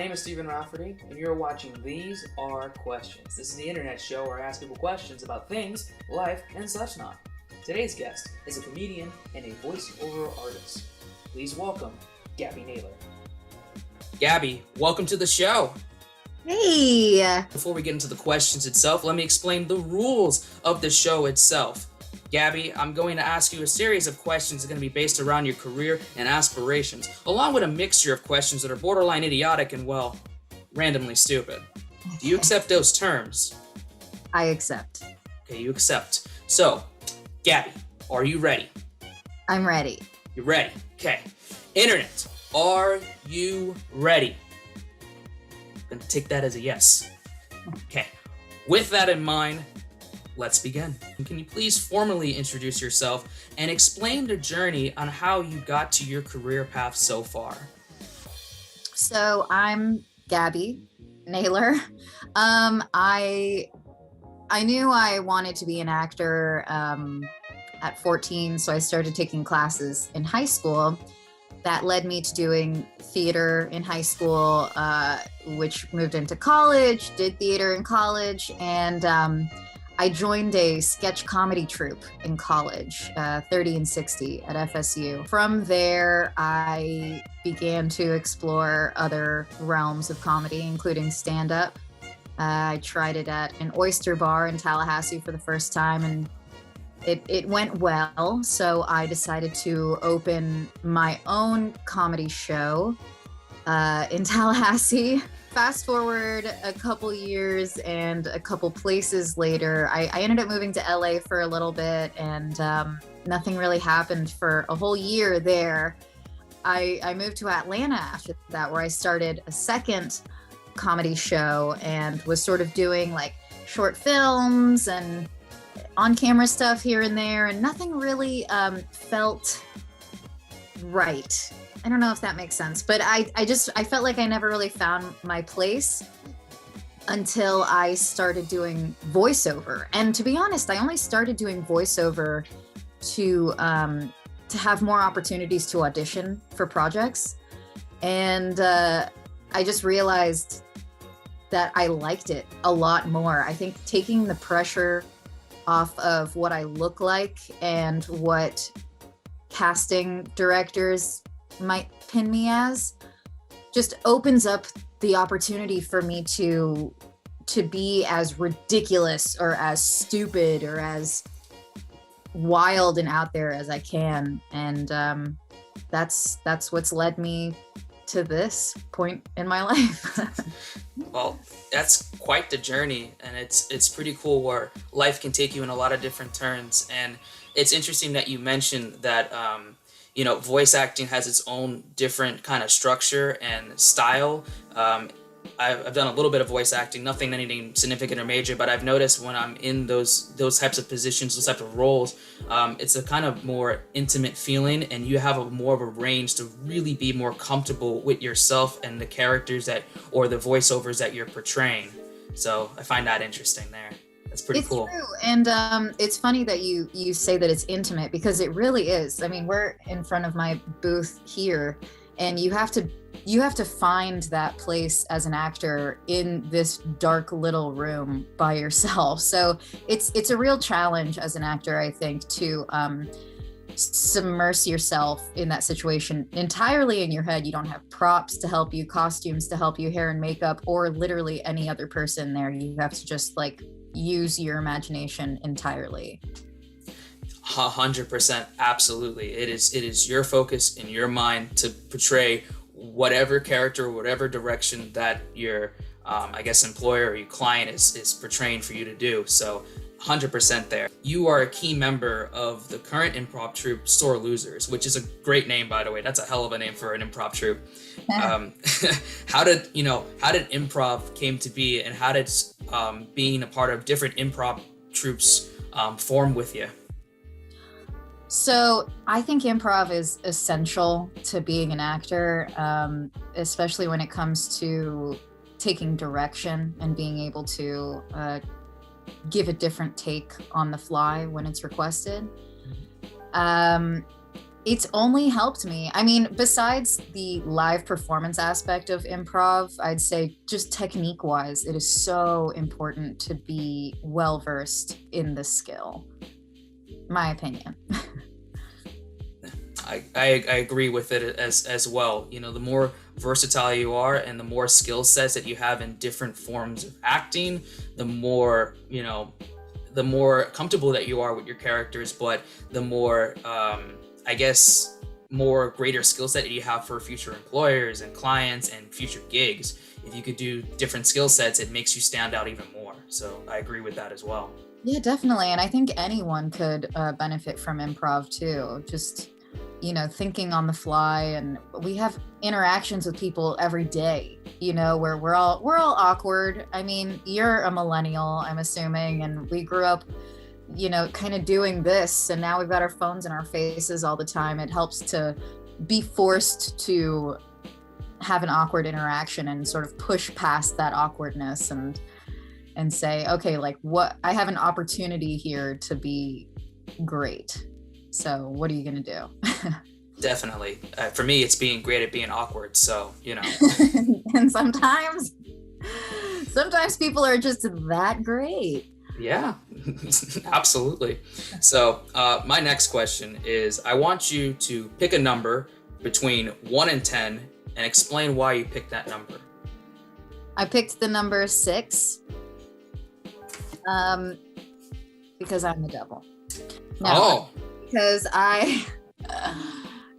name is Stephen Rafferty, and you're watching These Are Questions. This is the internet show where I ask people questions about things, life, and such not. Today's guest is a comedian and a voiceover artist. Please welcome Gabby Naylor. Gabby, welcome to the show. Hey! Before we get into the questions itself, let me explain the rules of the show itself. Gabby, I'm going to ask you a series of questions that are going to be based around your career and aspirations, along with a mixture of questions that are borderline idiotic and, well, randomly stupid. Do you accept those terms? I accept. Okay, you accept. So, Gabby, are you ready? I'm ready. You're ready. Okay. Internet, are you ready? I'm going to take that as a yes. Okay. With that in mind, let's begin. Can you please formally introduce yourself and explain the journey on how you got to your career path so far? So I'm Gabby Naylor. I knew I wanted to be an actor at 14, so I started taking classes in high school. That led me to doing theater in high school, which moved into college, did theater in college, and I joined a sketch comedy troupe in college, 30 and 60 at FSU. From there, I began to explore other realms of comedy, including stand-up. I tried it at an oyster bar in Tallahassee for the first time, and it went well. So I decided to open my own comedy show in Tallahassee. Fast forward a couple years and a couple places later, I ended up moving to LA for a little bit, and nothing really happened for a whole year there. I moved to Atlanta after that, where I started a second comedy show and was sort of doing like short films and on-camera stuff here and there, and nothing really felt right. I don't know if that makes sense, but I felt like I never really found my place until I started doing voiceover. And to be honest, I only started doing voiceover to have more opportunities to audition for projects. And I just realized that I liked it a lot more. I think taking the pressure off of what I look like and what casting directors might pin me as just opens up the opportunity for me to be as ridiculous or as stupid or as wild and out there as I can. And that's what's led me to this point in my life. Well, that's quite the journey, and it's pretty cool where life can take you in a lot of different turns. And it's interesting that you mentioned that voice acting has its own different kind of structure and style. I've done a little bit of voice acting, nothing anything significant or major, but I've noticed when I'm in those types of positions, those types of roles, it's a kind of more intimate feeling, and you have more of a range to really be more comfortable with yourself and the characters or the voiceovers that you're portraying. So I find that interesting there. That's pretty cool. It's true. And it's funny that you say that it's intimate, because it really is. I mean, we're in front of my booth here, and you have to find that place as an actor in this dark little room by yourself. So it's a real challenge as an actor, I think, to submerge yourself in that situation entirely in your head. You don't have props to help you, costumes to help you, hair and makeup, or literally any other person there. You have to just use your imagination entirely. 100%, absolutely. It is your focus in your mind to portray whatever character, whatever direction that your, employer or your client is portraying for you to do. So 100% there. You are a key member of the current improv troupe Sore Losers, which is a great name, by the way. That's a hell of a name for an improv troupe. How did improv came to be, and how did being a part of different improv troupes form with you? So I think improv is essential to being an actor, especially when it comes to taking direction and being able to give a different take on the fly when it's requested. It's only helped me. I mean, besides the live performance aspect of improv, I'd say just technique wise, it is so important to be well versed in the skill. My opinion. I agree with it as well. You know, the more versatile you are and the more skill sets that you have in different forms of acting, the more, you know, the more comfortable that you are with your characters, but the more, I guess, more greater skill set that you have for future employers and clients and future gigs. If you could do different skill sets, it makes you stand out even more. So I agree with that as well. Yeah, definitely. And I think anyone could benefit from improv too. Just, you know, thinking on the fly, and we have interactions with people every day, you know, where we're all awkward. I mean, you're a millennial, I'm assuming, and we grew up, you know, kind of doing this, and now we've got our phones in our faces all the time. It helps to be forced to have an awkward interaction and sort of push past that awkwardness and say, okay, like, what, I have an opportunity here to be great. So what are you going to do? Definitely. For me, it's being great at being awkward. So, you know. And sometimes people are just that great. Yeah, absolutely. So my next question is, I want you to pick a number between 1 and 10 and explain why you picked that number. I picked the number 6 because I'm the devil. No, because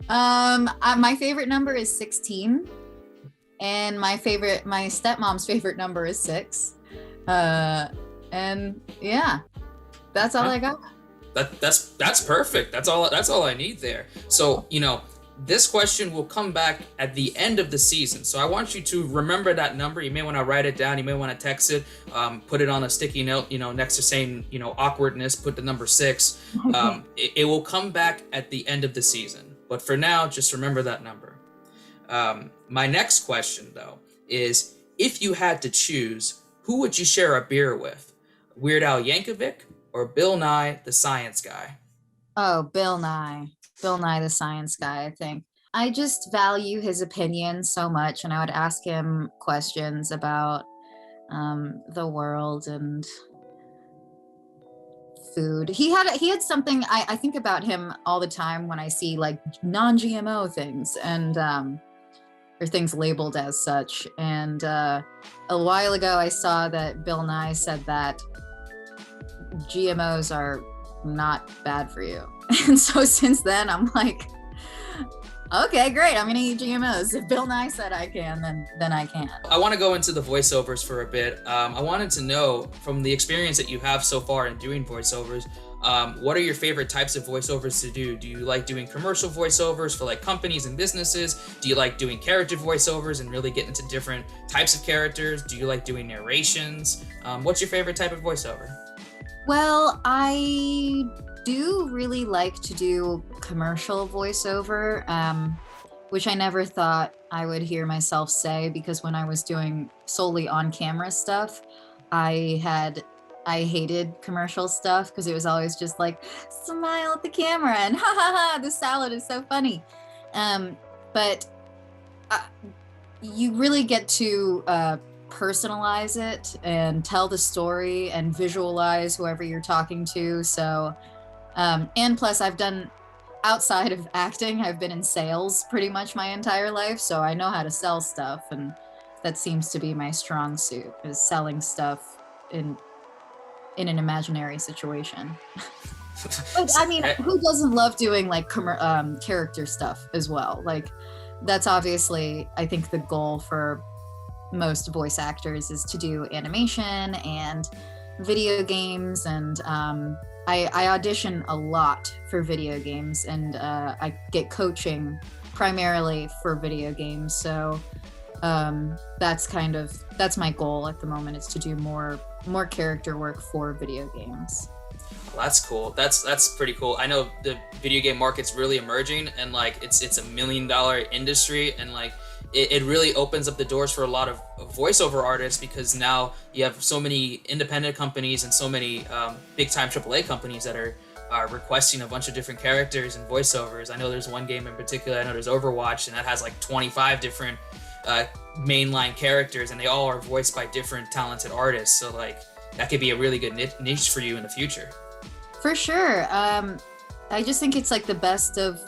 my favorite number is 16, and my stepmom's favorite number is 6. And yeah, that's all I got. That's perfect. That's all I need there. So, you know, this question will come back at the end of the season. So I want you to remember that number. You may want to write it down. You may want to text it, put it on a sticky note, you know, next to saying, you know, awkwardness, put the number 6. It will come back at the end of the season. But for now, just remember that number. My next question, though, is if you had to choose, who would you share a beer with? Weird Al Yankovic or Bill Nye, the Science Guy? Oh, Bill Nye the Science Guy, I think. I just value his opinion so much, and I would ask him questions about the world and food. He had something, I think about him all the time when I see like non-GMO things and or things labeled as such. And a while ago I saw that Bill Nye said that GMOs are not bad for you. And so since then I'm like, okay, great, I'm gonna eat GMOs. If Bill Nye said I can, then I can. I want to go into the voiceovers for a bit. I wanted to know, from the experience that you have so far in doing voiceovers, what are your favorite types of voiceovers to do? Do you like doing commercial voiceovers for like companies and businesses? Do you like doing character voiceovers and really get into different types of characters? Do you like doing narrations? What's your favorite type of voiceover? Well, I do really like to do commercial voiceover, which I never thought I would hear myself say, because when I was doing solely on camera stuff, I hated commercial stuff because it was always just like, smile at the camera and ha ha ha, the salad is so funny. But you really get to personalize it and tell the story and visualize whoever you're talking to. So, and plus I've done, outside of acting, I've been in sales pretty much my entire life. So I know how to sell stuff, and that seems to be my strong suit, is selling stuff in an imaginary situation. But I mean, who doesn't love doing like character stuff as well? Like, that's obviously, I think, the goal for most voice actors is to do animation and video games. And I audition a lot for video games, and I get coaching primarily for video games. So that's my goal at the moment, is to do more character work for video games. Well, that's cool. That's pretty cool. I know the video game market's really emerging, and like it's $1 million industry, and like it really opens up the doors for a lot of voiceover artists, because now you have so many independent companies and so many big time AAA companies that are are requesting a bunch of different characters and voiceovers. I know there's one game in particular, I know there's Overwatch, and that has like 25 different mainline characters, and they all are voiced by different talented artists. So like that could be a really good niche for you in the future. For sure. I just think it's like the best of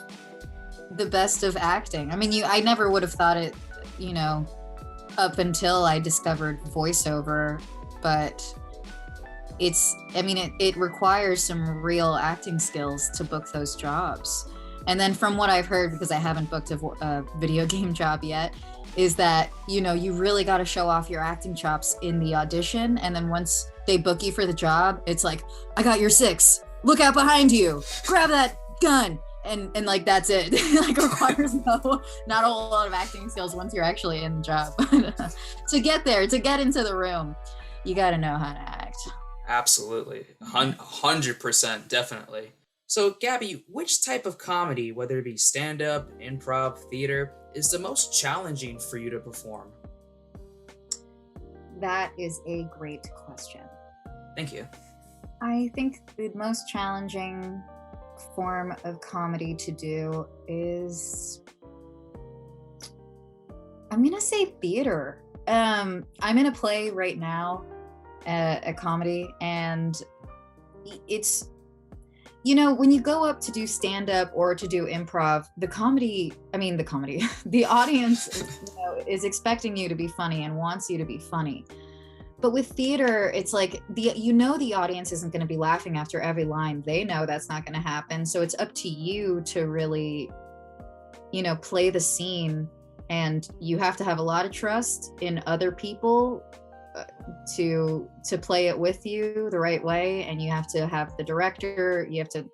acting. I mean, I never would have thought it, up until I discovered voiceover, but it requires some real acting skills to book those jobs. And then from what I've heard, because I haven't booked a video game job yet, is that, you really got to show off your acting chops in the audition. And then once they book you for the job, it's like, I got your 6, look out behind you, grab that gun. And like, that's it. Like requires not a whole lot of acting skills once you're actually in the job. To get there, to get into the room, you got to know how to act. Absolutely. 100%, definitely. So Gabby, which type of comedy, whether it be stand-up, improv, theater, is the most challenging for you to perform? That is a great question. Thank you. I think the most challenging form of comedy to do is, I'm gonna say theater. I'm in a play right now, a comedy, and it's, when you go up to do stand-up or to do improv, the audience is expecting you to be funny and wants you to be funny. But with theater, it's like the audience isn't going to be laughing after every line. They know that's not going to happen. So it's up to you to really, play the scene, and you have to have a lot of trust in other people to play it with you the right way. And you have to have the director, you have to,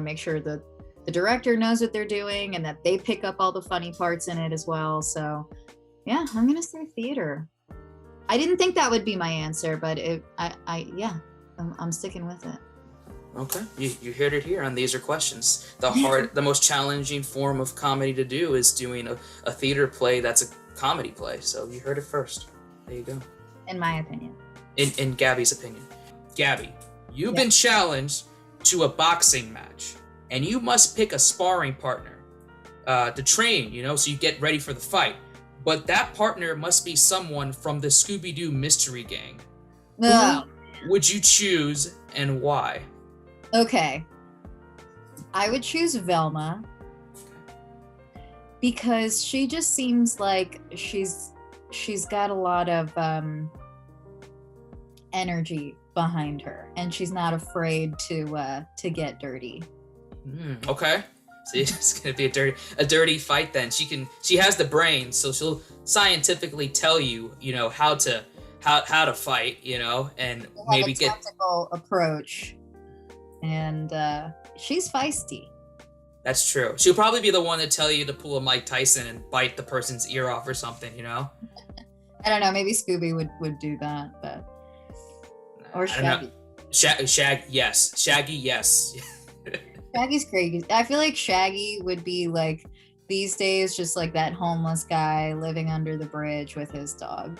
make sure that the director knows what they're doing and that they pick up all the funny parts in it as well. So yeah, I'm going to say theater. I didn't think that would be my answer, but I'm sticking with it. Okay, you heard it here on These Are Questions. The most challenging form of comedy to do is doing a theater play that's a comedy play. So you heard it first. There you go. In my opinion. In Gabby's opinion. Gabby, you've been challenged to a boxing match, and you must pick a sparring partner to train, so you get ready for the fight. But that partner must be someone from the Scooby-Doo mystery gang. No. Who would you choose and why? Okay. I would choose Velma because she just seems like she's got a lot of energy behind her, and she's not afraid to get dirty. Okay. See, it's gonna be a dirty fight then. She has the brain, so she'll scientifically tell you, how to fight, and maybe get tactical approach. And she's feisty. That's true. She'll probably be the one to tell you to pull a Mike Tyson and bite the person's ear off or something, I don't know. Maybe Scooby would do that, but or Shaggy. Yes. Shaggy, yes. Shaggy's crazy. I feel like Shaggy would be like these days just like that homeless guy living under the bridge with his dog.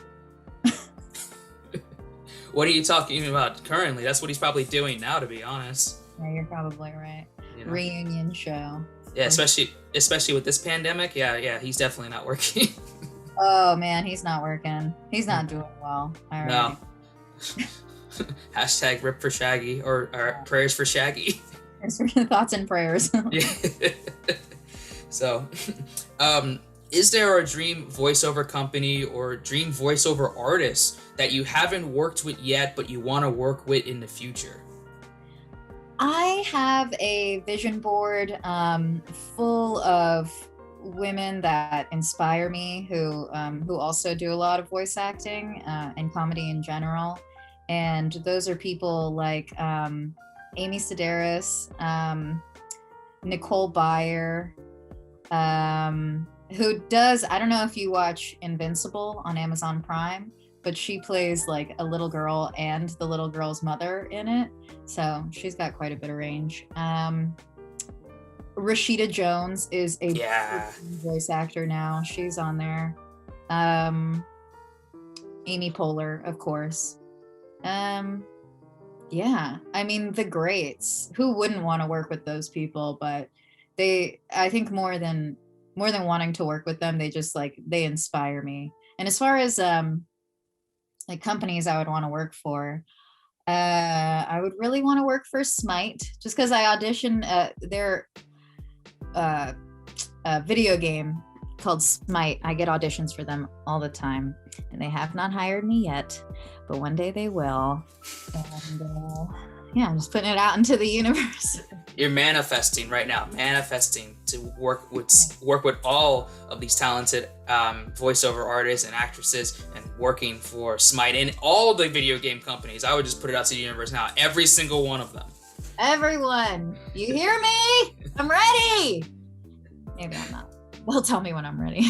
What are you talking about currently? That's what he's probably doing now, to be honest. Yeah, you're probably right. Reunion show. Yeah, especially with this pandemic. Yeah, he's definitely not working. Oh man, he's not working. He's not doing well. No. Hashtag rip for Shaggy or prayers for Shaggy. Thoughts and prayers. Yeah. So, is there a dream voiceover company or dream voiceover artist that you haven't worked with yet, but you want to work with in the future? I have a vision board full of women that inspire me, who also do a lot of voice acting and comedy in general. And those are people like Amy Sedaris, Nicole Byer, who does, I don't know if you watch Invincible on Amazon Prime, but she plays like a little girl and the little girl's mother in it. So she's got quite a bit of range. Rashida Jones is a voice actor now. She's on there. Amy Poehler, of course. Yeah, I mean the greats. Who wouldn't want to work with those people? But I think more than wanting to work with them, they just like they inspire me. And as far as like companies I would want to work for, I would really want to work for Smite, just because I auditioned their uh, video game called Smite. I get auditions for them all the time, and they have not hired me yet, but one day they will. And yeah, I'm just putting it out into the universe. You're manifesting right now, manifesting to work with all of these talented voiceover artists and actresses, and working for Smite and all the video game companies. I would just put it out to the universe now, every single one of them. Everyone, you hear me? I'm ready. Maybe I'm not. They'll tell me when I'm ready.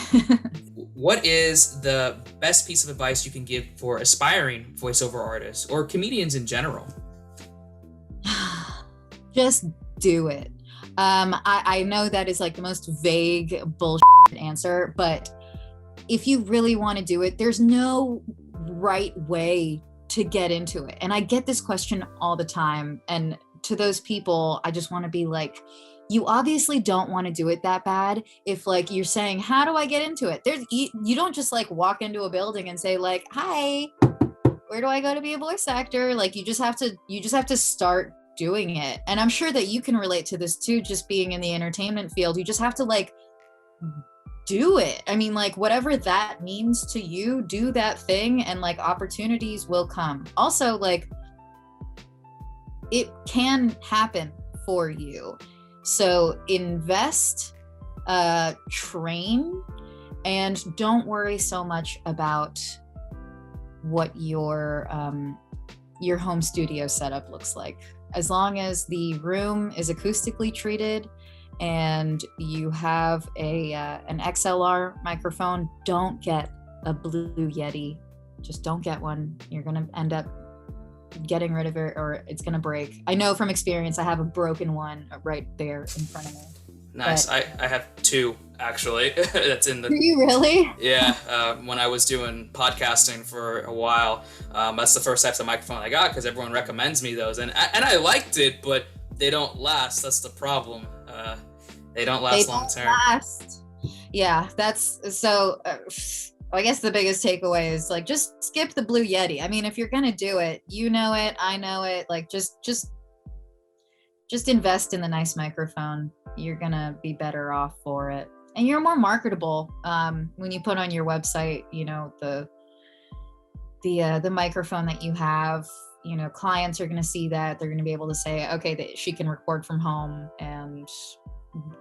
What is the best piece of advice you can give for aspiring voiceover artists or comedians in general? Just do it. I know that is like the most vague bullshit answer, but if you really want to do it, there's no right way to get into it. And I get this question all the time. And to those people, I just want to be like, you obviously don't want to do it that bad. If like you're saying, how do I get into it? You don't just like walk into a building and say like, hi, where do I go to be a voice actor? Like you just have to start doing it. And I'm sure that you can relate to this too, just being in the entertainment field. You just have to like do it. I mean, like whatever that means to you, do that thing, and like opportunities will come. Also, like it can happen for you. So invest, train, and don't worry so much about what your home studio setup looks like. As long as the room is acoustically treated and you have an XLR microphone, don't get a Blue Yeti. Just don't get one. You're gonna end up getting rid of it, or it's gonna break. I know from experience. I have a broken one right there in front of me. Nice. I have two actually. That's in the. Do you really? Yeah. When I was doing podcasting for a while, that's the first types of microphone I got because everyone recommends me those, and I liked it, but they don't last. That's the problem. They don't last long term. Yeah, that's so. I guess the biggest takeaway is like just skip the Blue Yeti. I mean, if you're gonna do it, you know it, I know it. Like just invest in the nice microphone. You're gonna be better off for it, and you're more marketable when you put on your website. You know the microphone that you have. You know, clients are gonna see that. They're gonna be able to say, okay, she can record from home, and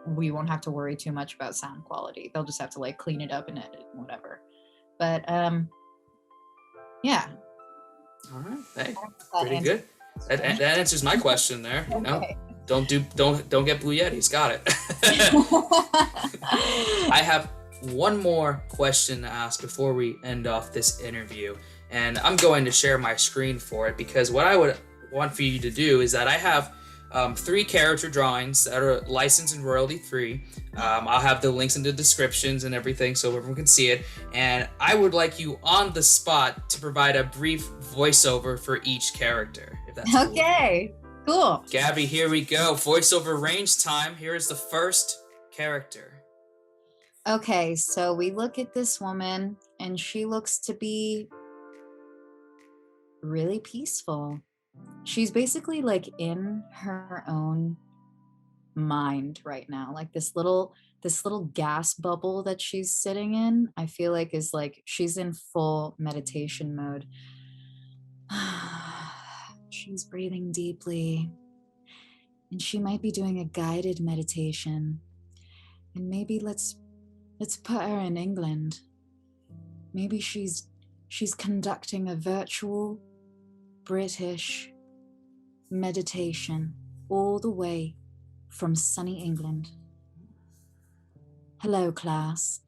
we won't have to worry too much about sound quality. They'll just have to like clean it up and edit and whatever. But yeah. All right. Hey, pretty good. That answers my question there. You know, okay. Don't get Blue Yetis. Got it. I have one more question to ask before we end off this interview, and I'm going to share my screen for it because what I would want for you to do is that I have 3 character drawings that are licensed and royalty free. I'll have the links in the descriptions and everything so everyone can see it. And I would like you on the spot to provide a brief voiceover for each character, if that's okay. Cool. Gabby, here we go. Voiceover range time. Here is the first character. Okay, so we look at this woman and she looks to be really peaceful. She's basically like in her own mind right now, like this little gas bubble that she's sitting in. I feel like is like she's in full meditation mode. She's breathing deeply, and she might be doing a guided meditation. And maybe let's put her in England. Maybe she's conducting a virtual British meditation all the way from sunny England. Hello, class.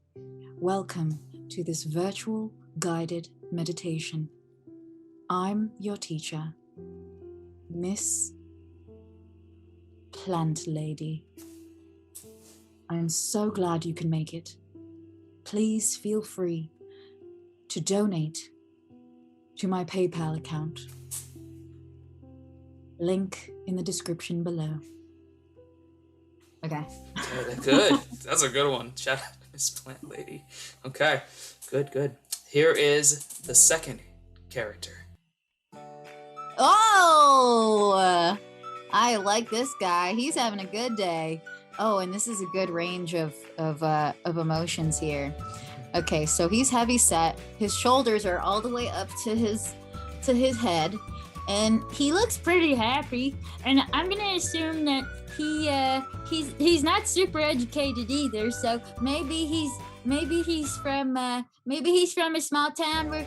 Welcome to this virtual guided meditation. I'm your teacher, Miss Plant Lady. I'm so glad you can make it. Please feel free to donate to my PayPal account. Link in the description below. Okay. Good. That's a good one. Shout out to Miss Plant Lady. Okay. Good. Here is the second character. Oh, I like this guy. He's having a good day. Oh, and this is a good range of emotions here. Okay, so he's heavy set. His shoulders are all the way up to his head, and he looks pretty happy. And I'm gonna assume that he's not super educated either. So maybe he's from a small town where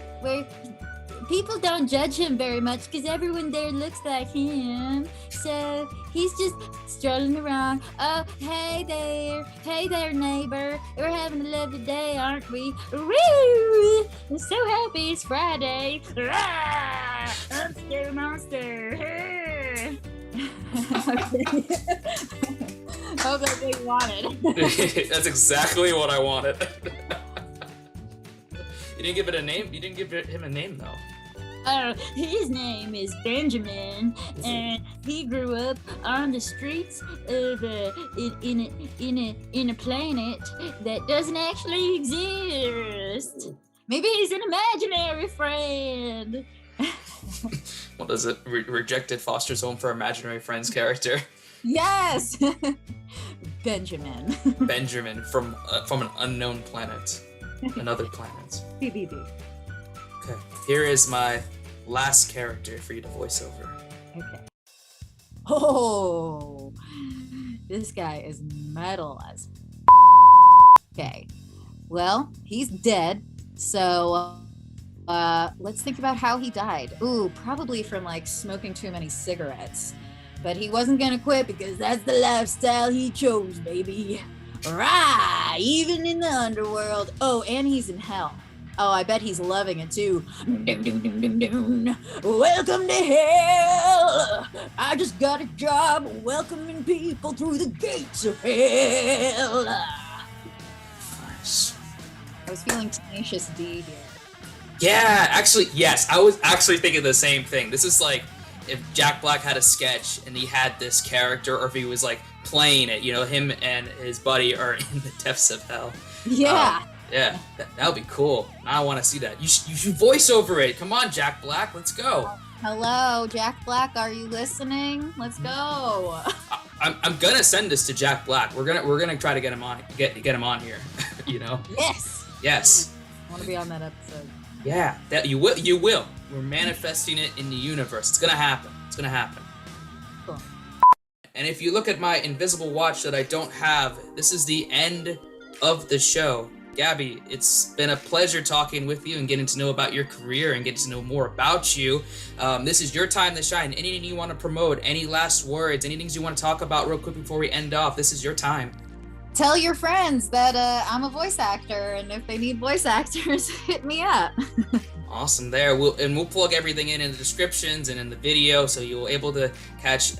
people don't judge him very much because everyone there looks like him. So he's just strolling around. Oh, hey there, neighbor. We're having a lovely day, aren't we? Woo! I'm so happy it's Friday. Ah, I'm Scary Monster. Hope that's what you wanted. That's exactly what I wanted. You didn't give it a name? You didn't give him a name, though. Oh, his name is Benjamin, and he grew up on the streets of in a planet that doesn't actually exist. Maybe he's an imaginary friend. What is it? Rejected foster's home for imaginary friends character. Yes. Benjamin. Benjamin from an unknown planet, another planet. BBB. Okay, here is my last character for you to voice over. Okay. Oh, this guy is metal as. Okay, well, he's dead. So, let's think about how he died. Ooh, probably from like smoking too many cigarettes. But he wasn't gonna quit because that's the lifestyle he chose, baby. Right, even in the underworld. Oh, and he's in hell. Oh, I bet he's loving it too. Welcome to hell. I just got a job welcoming people through the gates of hell. Nice. I was feeling Tenacious D here. Yeah, actually, yes. I was actually thinking the same thing. This is like if Jack Black had a sketch and he had this character, or if he was like playing it, you know, him and his buddy are in the depths of hell. Yeah. Yeah, that would be cool. I want to see that. You should voice over it. Come on, Jack Black. Let's go. Hello, Jack Black. Are you listening? Let's go. I'm gonna send this to Jack Black. We're gonna try to get him on here. You know. Yes. I want to be on that episode. Yeah, that you will. We're manifesting it in the universe. It's gonna happen. Cool. And if you look at my invisible watch that I don't have, this is the end of the show. Gabby, it's been a pleasure talking with you and getting to know about your career and getting to know more about you. This is your time to shine. Anything you want to promote, any last words, any things you want to talk about real quick before we end off, this is your time. Tell your friends that I'm a voice actor, and if they need voice actors, hit me up. Awesome there. We'll plug everything in the descriptions and in the video, so you'll be able to catch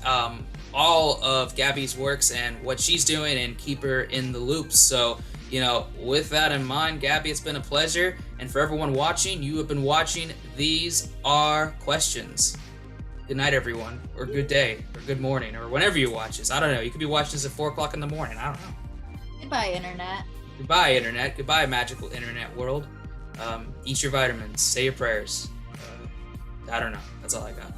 all of Gabby's works and what she's doing and keep her in the loop. So, you know, with that in mind, Gabby, it's been a pleasure. And for everyone watching, you have been watching These Are Questions. Good night, everyone, or good day, or good morning, or whenever you watch this. I don't know. You could be watching this at 4 o'clock in the morning. I don't know. Goodbye, Internet. Goodbye, Internet. Goodbye, magical Internet world. Eat your vitamins. Say your prayers. I don't know. That's all I got.